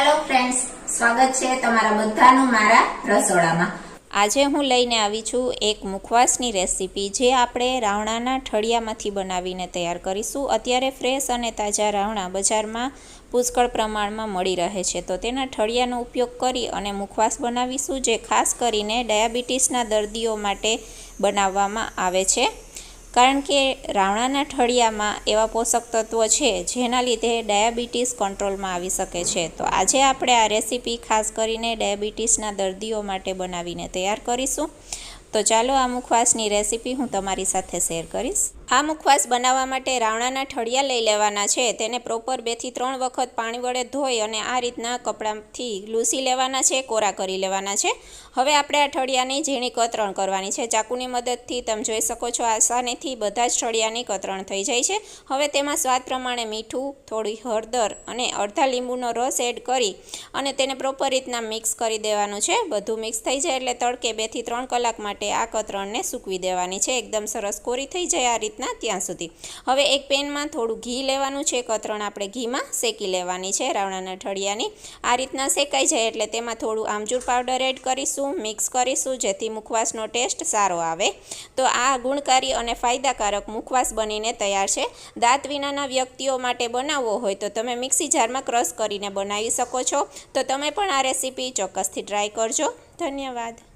Hello friends, સ્વાગત છે તમારા બધાનું મારા રસોડામાં। આજે હું લઈને આવી છું એક મુખવાસની રેસીપી, જે આપણે રાવણાના ઠળિયામાંથી બનાવીને તૈયાર કરીશું। અત્યારે ફ્રેશ અને તાજા રાવણા બજારમાં પુષ્કળ પ્રમાણમાં મળી રહે છે, તો તેના ઠળિયાનો ઉપયોગ કરી અને મુખવાસ બનાવીશું, જે ખાસ કરીને ડાયાબિટીસના દર્દીઓ માટે બનાવવામાં આવે છે। કારણ કે રાવણાના ઠળિયામાં એવા પોષક તત્વો છે જેના લીધે ડાયાબિટીસ કંટ્રોલમાં આવી શકે છે। તો આજે આપણે આ રેસીપી ખાસ કરીને ડાયાબિટીસના દર્દીઓ માટે બનાવીને તૈયાર કરીશું। તો ચાલો આ મુખવાસની રેસીપી હું તમારી સાથે શેર કરીશ। આ મુખવાસ બનાવવા માટે રાવણાના ઠળિયા લઈ લેવાના છે। તેને પ્રોપર 2 થી 3 વખત પાણી વડે ધોઈ અને આ રીતના કપડાથી લૂસી લેવાના છે, કોરા કરી લેવાના છે। હવે આપણે આ ઠળિયાની ઝીણી કતરણ કરવાની છે। ચાકુની મદદથી તમે જોઈ શકો છો, આસાનીથી બધા જ ઠળિયાની કતરણ થઈ જાય છે। હવે તેમાં સ્વાદ પ્રમાણે મીઠું, થોડી હળદર અને અડધા લીંબુનો રસ એડ કરી અને તેને પ્રોપર રીતના મિક્સ કરી દેવાનું છે। બધું મિક્સ થઈ જાય એટલે તડકે 2 થી 3 કલાક માટે આ કતરણને સૂકવી દેવાની છે, એકદમ સરસ કોરી થઈ જાય આ રીતના ત્યાં સુધી। હવે એક પેનમાં થોડું ઘી લેવાનું છે, કતરણ આપણે ઘીમાં શેકી લેવાની છે રાવણાના ઠળિયાની। આ રીતના શેકાઈ જાય એટલે તેમાં થોડું આમચૂર પાવડર એડ કરીશું, મિક્સ કરીશું, જેથી મુખવાસનો ટેસ્ટ સારો આવે। તો આ ગુણકારી અને ફાયદાકારક મુખવાસ બનીને તૈયાર છે। દાંત વિનાના વ્યક્તિઓ માટે બનાવવો હોય તો તમે મિક્સી જારમાં ક્રશ કરીને બનાવી શકો છો। તો તમે પણ આ રેસીપી ચોક્કસથી ટ્રાય કરજો। ધન્યવાદ।